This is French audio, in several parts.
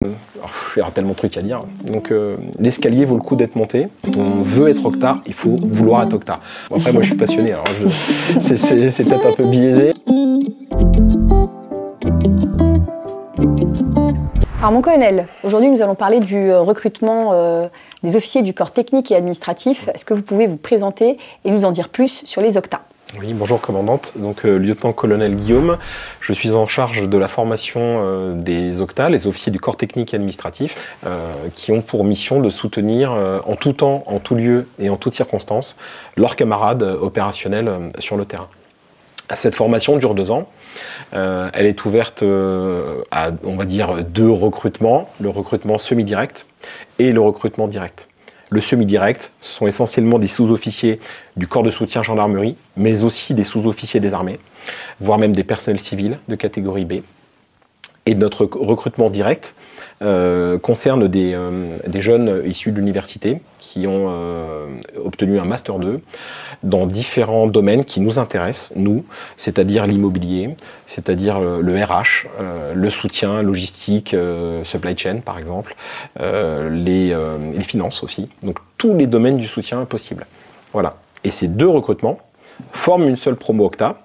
Il y aura tellement de trucs à dire. Donc l'escalier vaut le coup d'être monté. Quand on veut être octa, il faut vouloir être octa. Bon, après moi je suis passionné, alors c'est peut-être un peu biaisé. Alors mon colonel, aujourd'hui nous allons parler du recrutement des officiers du corps technique et administratif. Est-ce que vous pouvez vous présenter et nous en dire plus sur les octas ? Oui, bonjour commandante, donc lieutenant-colonel Guillaume. Je suis en charge de la formation des octas, les officiers du corps technique et administratif, qui ont pour mission de soutenir en tout temps, en tout lieu et en toutes circonstances leurs camarades opérationnels sur le terrain. Cette formation dure 2 ans. Elle est ouverte à, on va dire, 2 recrutements, le recrutement semi-direct et le recrutement direct. Le semi-direct, ce sont essentiellement des sous-officiers du corps de soutien gendarmerie, mais aussi des sous-officiers des armées, voire même des personnels civils de catégorie B. Et notre recrutement direct concerne des jeunes issus de l'université qui ont obtenu un Master 2 dans différents domaines qui nous intéressent, nous, c'est-à-dire l'immobilier, c'est-à-dire le RH, le soutien logistique, supply chain par exemple, les finances aussi, donc tous les domaines du soutien possible. Voilà. Et ces 2 recrutements forment une seule promo octa.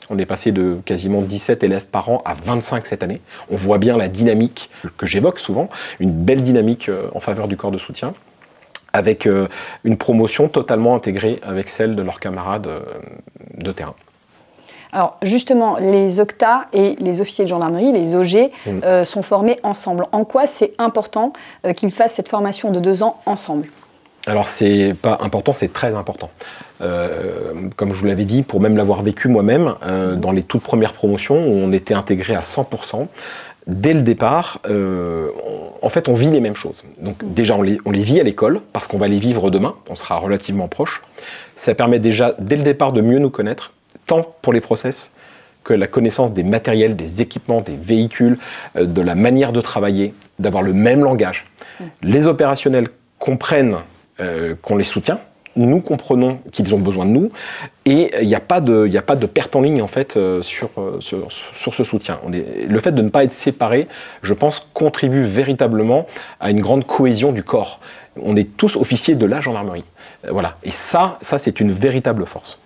On est passé de quasiment 17 élèves par an à 25 cette année. On voit bien la dynamique que j'évoque souvent, une belle dynamique en faveur du corps de soutien, avec une promotion totalement intégrée avec celle de leurs camarades de terrain. Alors justement, les octas et les officiers de gendarmerie, les OG, sont formés ensemble. En quoi c'est important qu'ils fassent cette formation de 2 ans ensemble ? Alors c'est pas important, c'est très important. Comme je vous l'avais dit, pour même l'avoir vécu moi-même, dans les toutes premières promotions où on était intégré à 100%, dès le départ, en fait on vit les mêmes choses. Donc déjà on les vit à l'école, parce qu'on va les vivre demain, on sera relativement proche. Ça permet déjà dès le départ de mieux nous connaître, tant pour les process que la connaissance des matériels, des équipements, des véhicules, de la manière de travailler, d'avoir le même langage. Les opérationnels comprennent qu'on les soutient, nous comprenons qu'ils ont besoin de nous, et il n'y a pas de perte en ligne en fait sur ce soutien. Le fait de ne pas être séparés, je pense, contribue véritablement à une grande cohésion du corps. On est tous officiers de la gendarmerie. Voilà. Et ça c'est une véritable force.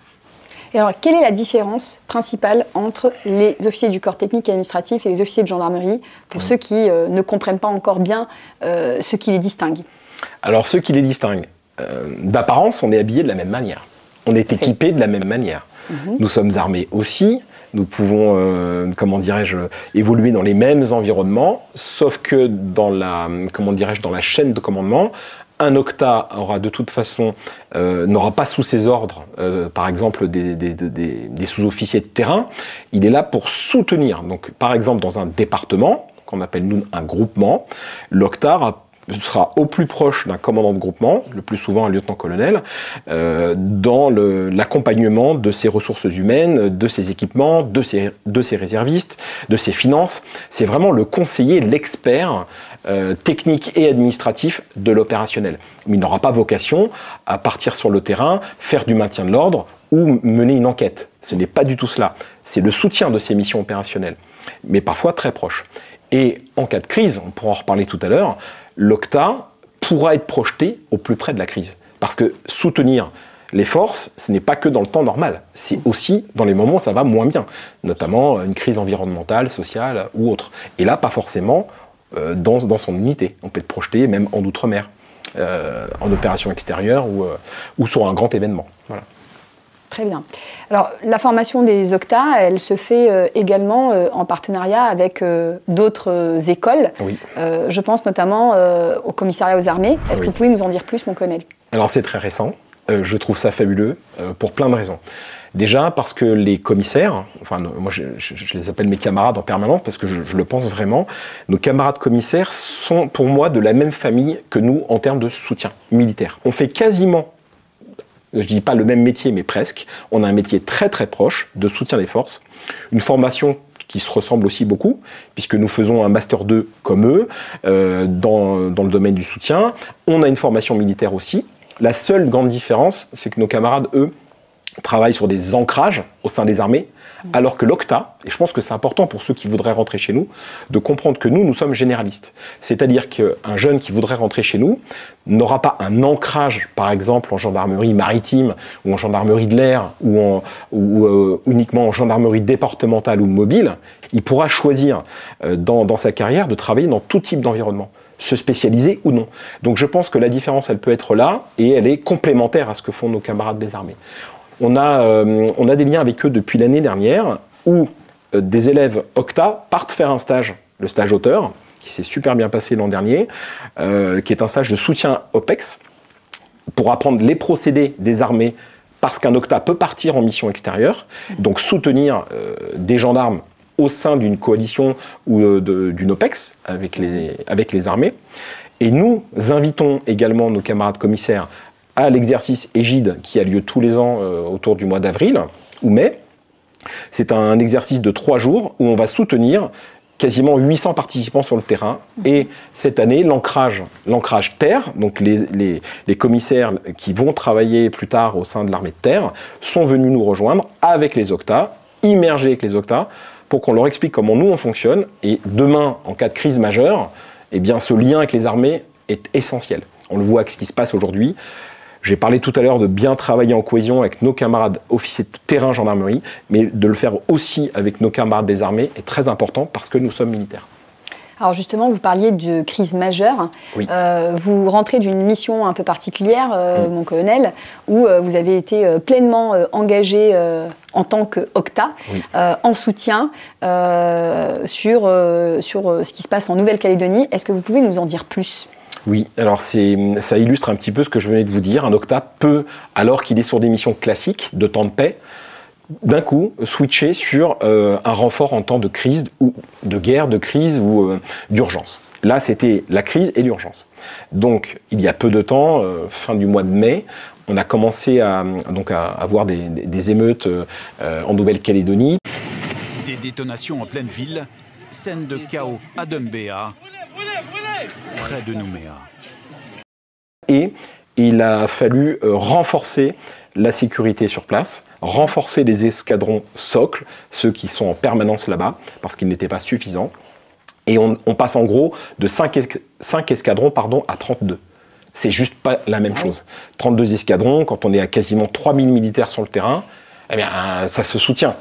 Et alors, quelle est la différence principale entre les officiers du corps technique et administratif et les officiers de gendarmerie, pour ceux qui ne comprennent pas encore bien ce qui les distingue ? Alors, ceux qui les distinguent, d'apparence, on est habillés de la même manière. On est équipés de la même manière. Nous sommes armés aussi. Nous pouvons, comment dirais-je, évoluer dans les mêmes environnements, sauf que dans la, comment dirais-je, dans la chaîne de commandement, un octa aura de toute façon, n'aura pas sous ses ordres, par exemple, des sous-officiers de terrain. Il est là pour soutenir. Donc, par exemple, dans un département, qu'on appelle nous un groupement, l'octa sera au plus proche d'un commandant de groupement, le plus souvent un lieutenant-colonel, dans l'accompagnement de ses ressources humaines, de ses équipements, de ses réservistes, de ses finances. C'est vraiment le conseiller, l'expert technique et administratif de l'opérationnel. Mais il n'aura pas vocation à partir sur le terrain, faire du maintien de l'ordre ou mener une enquête. Ce n'est pas du tout cela. C'est le soutien de ses missions opérationnelles, mais parfois très proche. Et en cas de crise, on pourra en reparler tout à l'heure, l'octa pourra être projeté au plus près de la crise. Parce que soutenir les forces, ce n'est pas que dans le temps normal, c'est aussi dans les moments où ça va moins bien, notamment une crise environnementale, sociale ou autre. Et là, pas forcément dans son unité. On peut être projeté même en outre-mer, en opération extérieure ou sur un grand événement. Voilà. Très bien. Alors, la formation des octas, elle se fait également en partenariat avec d'autres écoles. Oui. Je pense notamment au commissariat aux armées. Est-ce que vous pouvez nous en dire plus, mon colonel ? Alors, c'est très récent. Je trouve ça fabuleux pour plein de raisons. Déjà parce que les commissaires, enfin moi je les appelle mes camarades en permanence parce que je le pense vraiment, nos camarades commissaires sont pour moi de la même famille que nous en termes de soutien militaire. On fait quasiment, je dis pas le même métier mais presque, on a un métier très très proche de soutien des forces, une formation qui se ressemble aussi beaucoup, puisque nous faisons un Master 2 comme eux, dans le domaine du soutien. On a une formation militaire aussi. La seule grande différence, c'est que nos camarades, eux, travaille sur des ancrages au sein des armées, alors que l'OCTA, et je pense que c'est important pour ceux qui voudraient rentrer chez nous, de comprendre que nous sommes généralistes. C'est-à-dire qu'un jeune qui voudrait rentrer chez nous n'aura pas un ancrage, par exemple, en gendarmerie maritime, ou en gendarmerie de l'air, ou uniquement en gendarmerie départementale ou mobile. Il pourra choisir dans sa carrière de travailler dans tout type d'environnement, se spécialiser ou non. Donc je pense que la différence, elle peut être là, et elle est complémentaire à ce que font nos camarades des armées. On a des liens avec eux depuis l'année dernière où des élèves OCTA partent faire un stage, le stage auteur, qui s'est super bien passé l'an dernier, qui est un stage de soutien OPEX, pour apprendre les procédés des armées, parce qu'un OCTA peut partir en mission extérieure, donc soutenir des gendarmes au sein d'une coalition ou d'une OPEX avec les armées. Et nous invitons également nos camarades commissaires à l'exercice Égide qui a lieu tous les ans autour du mois d'avril ou mai. C'est un exercice de 3 jours où on va soutenir quasiment 800 participants sur le terrain. Et cette année, l'ancrage terre, donc les commissaires qui vont travailler plus tard au sein de l'armée de terre, sont venus nous rejoindre avec les OCTA, immergés avec les OCTA, pour qu'on leur explique comment nous on fonctionne. Et demain, en cas de crise majeure, eh bien, ce lien avec les armées est essentiel. On le voit avec ce qui se passe aujourd'hui. J'ai parlé tout à l'heure de bien travailler en cohésion avec nos camarades officiers de terrain gendarmerie, mais de le faire aussi avec nos camarades des armées est très important parce que nous sommes militaires. Alors justement, vous parliez de crise majeure. Oui. Vous rentrez d'une mission un peu particulière, mon colonel, où vous avez été pleinement engagé en tant qu'OCTA, en soutien sur ce qui se passe en Nouvelle-Calédonie. Est-ce que vous pouvez nous en dire plus ? Oui, alors ça illustre un petit peu ce que je venais de vous dire. Un OCTA peut, alors qu'il est sur des missions classiques de temps de paix, d'un coup switcher sur un renfort en temps de crise, ou de guerre, de crise ou d'urgence. Là, c'était la crise et l'urgence. Donc, il y a peu de temps, fin du mois de mai, on a commencé à avoir des émeutes en Nouvelle-Calédonie. Des détonations en pleine ville, scène de chaos à Dumbéa, près de Nouméa. Et il a fallu renforcer la sécurité sur place, renforcer les escadrons socles, ceux qui sont en permanence là-bas, parce qu'ils n'étaient pas suffisants. Et on passe en gros de 5 escadrons à 32. C'est juste pas la même chose. 32 escadrons, quand on est à quasiment 3000 militaires sur le terrain, eh bien, ça se soutient.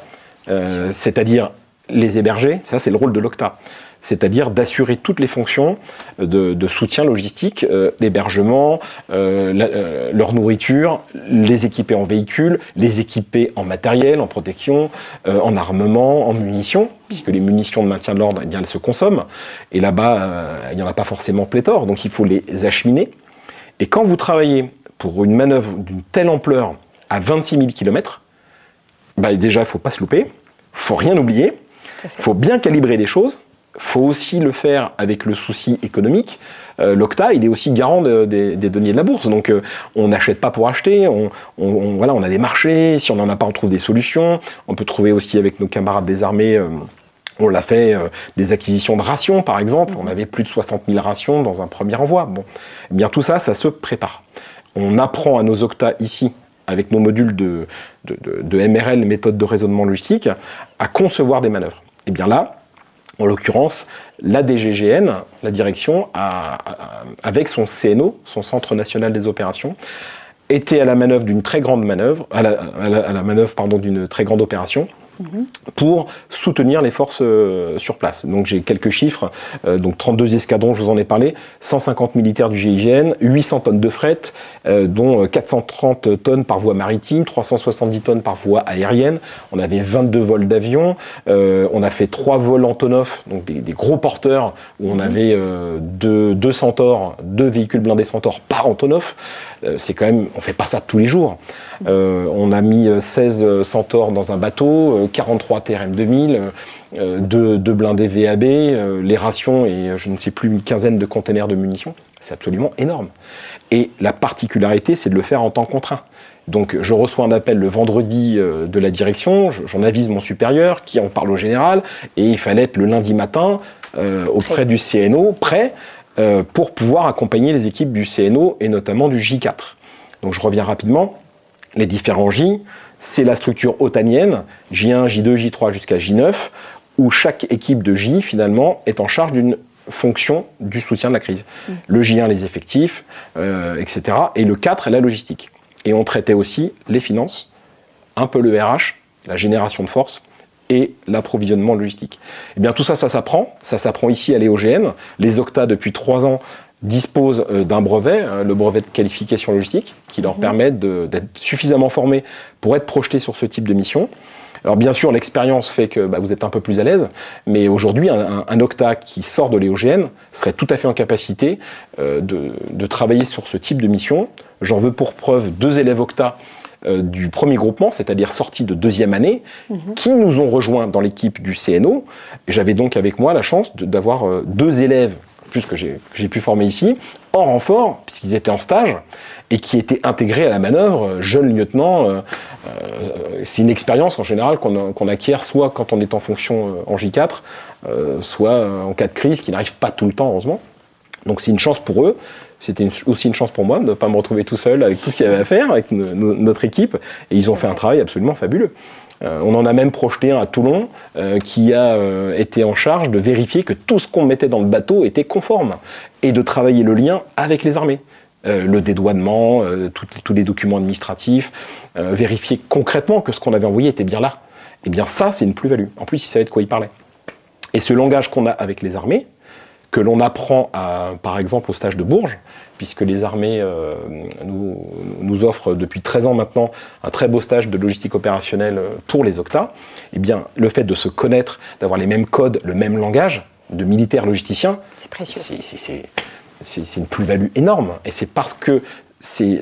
C'est-à-dire les héberger, ça c'est le rôle de l'OCTA. C'est-à-dire d'assurer toutes les fonctions de soutien logistique, l'hébergement, leur nourriture, les équiper en véhicules, les équiper en matériel, en protection, en armement, en munitions, puisque les munitions de maintien de l'ordre, eh bien, elles se consomment. Et là-bas, il n'y en a pas forcément pléthore, donc il faut les acheminer. Et quand vous travaillez pour une manœuvre d'une telle ampleur à 26 000 km, bah déjà, il ne faut pas se louper, il ne faut rien oublier, il faut bien calibrer les choses. Il faut aussi le faire avec le souci économique. L'OCTA, il est aussi garant des deniers de la bourse. Donc, on n'achète pas pour acheter. Voilà, on a des marchés. Si on n'en a pas, on trouve des solutions. On peut trouver aussi avec nos camarades des armées, on l'a fait, des acquisitions de rations, par exemple. On avait plus de 60 000 rations dans un premier envoi. Bon, eh bien, tout ça, ça se prépare. On apprend à nos OCTA ici, avec nos modules de MRL, méthode de raisonnement logistique, à concevoir des manœuvres. Et bien là, en l'occurrence, la DGGN, la direction, avec son CNO, son Centre National des Opérations, était à la manœuvre d'une très grande manœuvre, à la manœuvre d'une très grande opération, pour soutenir les forces sur place. Donc j'ai quelques chiffres, donc 32 escadrons, je vous en ai parlé, 150 militaires du GIGN, 800 tonnes de fret, dont 430 tonnes par voie maritime, 370 tonnes par voie aérienne. On avait 22 vols d'avion, on a fait 3 vols Antonov, donc des gros porteurs, où on avait 2 Centaures, 2 véhicules blindés Centaures par Antonov. C'est quand même, on fait pas ça tous les jours. On a mis 16 Centaures dans un bateau, 43 TRM 2000, 2 blindés VAB, les rations et je ne sais plus une quinzaine de containers de munitions. C'est absolument énorme. Et la particularité, c'est de le faire en temps contraint. Donc je reçois un appel le vendredi de la direction, j'en avise mon supérieur qui en parle au général, et il fallait être le lundi matin auprès du CNO, prêt pour pouvoir accompagner les équipes du CNO et notamment du J4. Donc je reviens rapidement. Les différents J, c'est la structure otanienne, J1, J2, J3 jusqu'à J9, où chaque équipe de J, finalement, est en charge d'une fonction du soutien de la crise. Le J1, les effectifs, etc. Et le 4, la logistique. Et on traitait aussi les finances, un peu le RH, la génération de force et l'approvisionnement logistique. Eh bien, tout ça, ça s'apprend. Ça s'apprend ici à l'EOGN. Les Octa, depuis 3 ans, disposent d'un brevet, le brevet de qualification logistique, qui leur permet d'être suffisamment formés pour être projetés sur ce type de mission. Alors bien sûr, l'expérience fait que vous êtes un peu plus à l'aise, mais aujourd'hui, un Octa qui sort de l'EOGN serait tout à fait en capacité de travailler sur ce type de mission. J'en veux pour preuve 2 élèves Octa du premier groupement, c'est-à-dire sortis de 2e année, qui nous ont rejoints dans l'équipe du CNO. J'avais donc avec moi la chance d'avoir 2 élèves, plus que j'ai pu former ici, en renfort, puisqu'ils étaient en stage, et qui étaient intégrés à la manœuvre, jeunes lieutenants. C'est une expérience en général qu'on acquiert soit quand on est en fonction en J4, soit en cas de crise, qui n'arrive pas tout le temps, heureusement. Donc c'est une chance pour eux. C'était aussi une chance pour moi de ne pas me retrouver tout seul avec tout ce qu'il y avait à faire, avec notre équipe. Et ils ont fait un travail absolument fabuleux. On en a même projeté un à Toulon qui a été en charge de vérifier que tout ce qu'on mettait dans le bateau était conforme et de travailler le lien avec les armées. Le dédouanement, tous les documents administratifs, vérifier concrètement que ce qu'on avait envoyé était bien là. Et bien ça, c'est une plus-value. En plus, ils savaient de quoi ils parlaient. Et ce langage qu'on a avec les armées, que l'on apprend par exemple au stage de Bourges, puisque les armées nous offrent depuis 13 ans maintenant un très beau stage de logistique opérationnelle pour les Octa, eh bien le fait de se connaître, d'avoir les mêmes codes, le même langage de militaires logisticiens, c'est précieux. C'est une plus-value énorme. Et c'est parce que c'est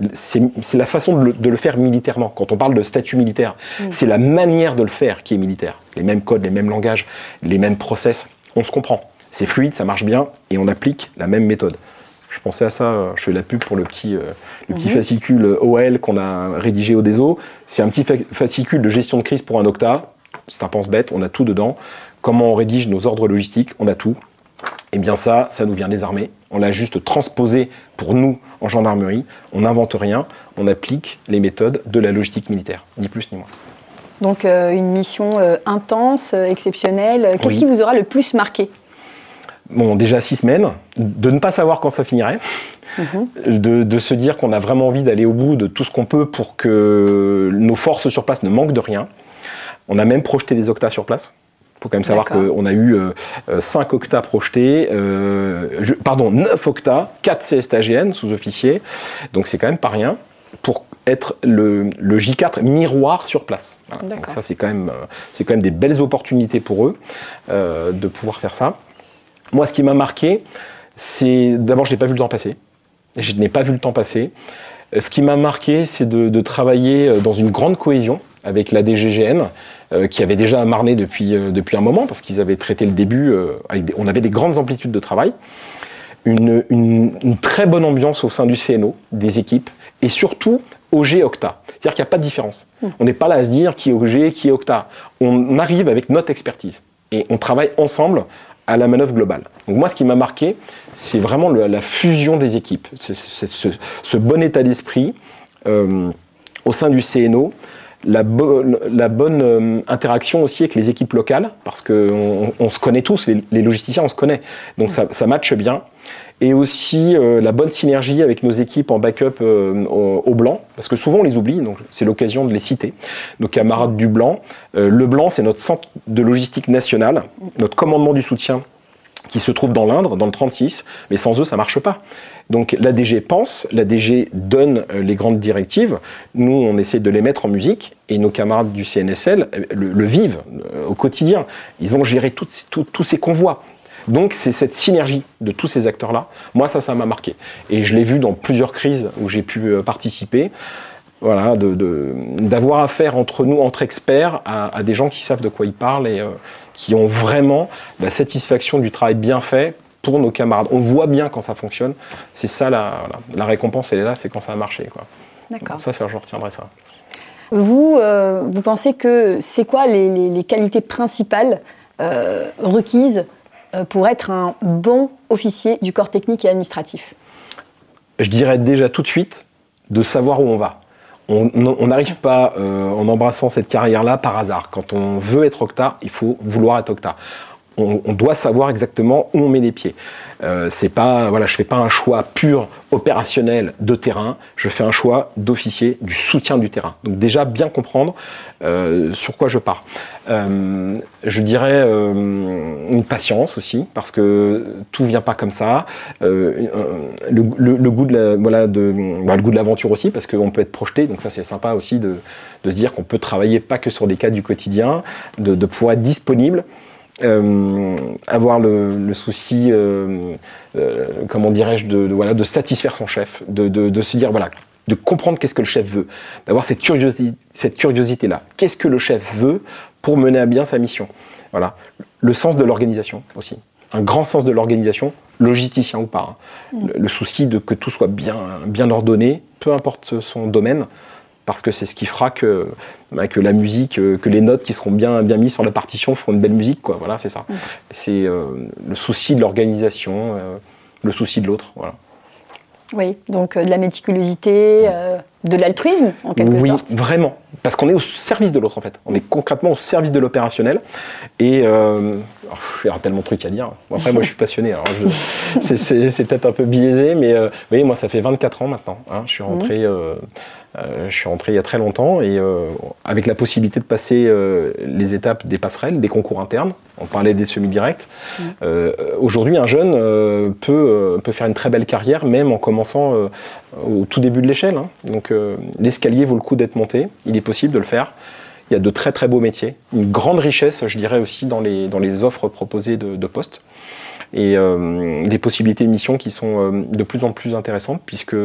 la façon de le faire militairement. Quand on parle de statut militaire, c'est la manière de le faire qui est militaire. Les mêmes codes, les mêmes langages, les mêmes process, on se comprend. C'est fluide, ça marche bien, et on applique la même méthode. Je pensais à ça, je fais la pub pour le petit fascicule OL qu'on a rédigé au DESO. C'est un petit fascicule de gestion de crise pour un Octa. C'est un pense-bête, on a tout dedans. Comment on rédige nos ordres logistiques, on a tout. Et bien ça nous vient des armées. On l'a juste transposé pour nous en gendarmerie. On n'invente rien, on applique les méthodes de la logistique militaire, ni plus ni moins. Donc une mission intense, exceptionnelle. Qu'est-ce qui vous aura le plus marqué ? Bon, déjà 6 semaines, de ne pas savoir quand ça finirait, de se dire qu'on a vraiment envie d'aller au bout de tout ce qu'on peut pour que nos forces sur place ne manquent de rien. On a même projeté des Octa sur place. Il faut quand même savoir qu'on a eu 5 Octa projetés, 9 Octa, 4 CSTAGN sous-officiers, donc c'est quand même pas rien, pour être le J4 miroir sur place. Voilà. Donc ça c'est quand même des belles opportunités pour eux de pouvoir faire ça. Moi, ce qui m'a marqué, c'est... D'abord, je n'ai pas vu le temps passer. Je n'ai pas vu le temps passer. Ce qui m'a marqué, c'est de travailler dans une grande cohésion avec la DGGN, qui avait déjà amarné depuis un moment, parce qu'ils avaient traité le début, on avait des grandes amplitudes de travail, une très bonne ambiance au sein du CNO, des équipes, et surtout OG Octa. C'est-à-dire qu'il n'y a pas de différence. On n'est pas là à se dire qui est OG, qui est Octa. On arrive avec notre expertise, et on travaille ensemble à la manœuvre globale. Donc moi, ce qui m'a marqué, c'est vraiment la fusion des équipes, c'est ce bon état d'esprit au sein du CNO, la bonne interaction aussi avec les équipes locales, parce qu'on se connaît tous, les logisticiens, on se connaît, donc ça matche bien. Et aussi la bonne synergie avec nos équipes en backup au Blanc, parce que souvent on les oublie, donc c'est l'occasion de les citer. Nos camarades du Blanc. Le Blanc, c'est notre centre de logistique nationale, notre commandement du soutien qui se trouve dans l'Indre, dans le 36, mais sans eux, ça ne marche pas. Donc l'ADG pense, l'ADG donne les grandes directives, nous on essaie de les mettre en musique, et nos camarades du CNSL le vivent au quotidien. Ils ont géré tous ces convois. Donc c'est cette synergie de tous ces acteurs-là, moi ça m'a marqué. Et je l'ai vu dans plusieurs crises où j'ai pu participer, voilà, d'avoir affaire entre nous, entre experts, à des gens qui savent de quoi ils parlent et qui ont vraiment la satisfaction du travail bien fait pour nos camarades. On voit bien quand ça fonctionne, c'est ça la récompense, elle est là, c'est quand ça a marché, quoi. D'accord. Ça, je retiendrai ça. Vous pensez que c'est quoi les qualités principales requises pour être un bon officier du corps technique et administratif? Je dirais déjà tout de suite de savoir où on va. On n'arrive pas en embrassant cette carrière-là par hasard. Quand on veut être octa, il faut vouloir être octa. On doit savoir exactement où on met les pieds. C'est pas, voilà, je fais pas un choix pur opérationnel de terrain, je fais un choix d'officier du soutien du terrain. Donc déjà bien comprendre sur quoi je pars. Je dirais une patience aussi, parce que tout vient pas comme ça. Le goût le goût de l'aventure aussi, parce qu'on peut être projeté. Donc ça c'est sympa aussi de se dire qu'on peut travailler pas que sur des cas du quotidien, de pouvoir être disponible. Avoir le souci, comment dirais-je, de satisfaire son chef, de se dire, voilà, de comprendre qu'est-ce que le chef veut, d'avoir cette curiosité-là. Qu'est-ce que le chef veut pour mener à bien sa mission? Voilà. Le sens de l'organisation aussi. Un grand sens de l'organisation, logisticien ou pas. Hein. Le souci de que tout soit bien ordonné, peu importe son domaine, parce que c'est ce qui fera que la musique, que les notes qui seront bien mises sur la partition feront une belle musique, quoi. Voilà, c'est ça. C'est le souci de l'organisation, le souci de l'autre, voilà. Oui, donc de la méticulosité, de l'altruisme, en quelque sorte. Oui, vraiment. Parce qu'on est au service de l'autre, en fait. On est concrètement au service de l'opérationnel. Et il y a tellement de trucs à dire. Bon, après, moi, je suis passionné. C'est peut-être un peu biaisé, mais vous voyez, moi, ça fait 24 ans maintenant. Hein, je suis rentré il y a très longtemps et avec la possibilité de passer les étapes des passerelles, des concours internes. On parlait des semi-directs. Aujourd'hui, un jeune peut faire une très belle carrière, même en commençant au tout début de l'échelle. Hein. Donc l'escalier vaut le coup d'être monté. Il est possible de le faire. Il y a de très très beaux métiers. Une grande richesse, je dirais aussi, dans les offres proposées de postes. Et des possibilités de mission qui sont de plus en plus intéressantes, puisque,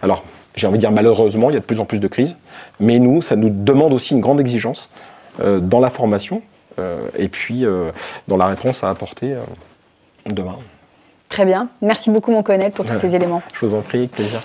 alors, j'ai envie de dire malheureusement, il y a de plus en plus de crises, mais ça nous demande aussi une grande exigence dans la formation et puis dans la réponse à apporter demain. Très bien. Merci beaucoup, mon colonel, pour tous ces éléments. Je vous en prie, avec plaisir.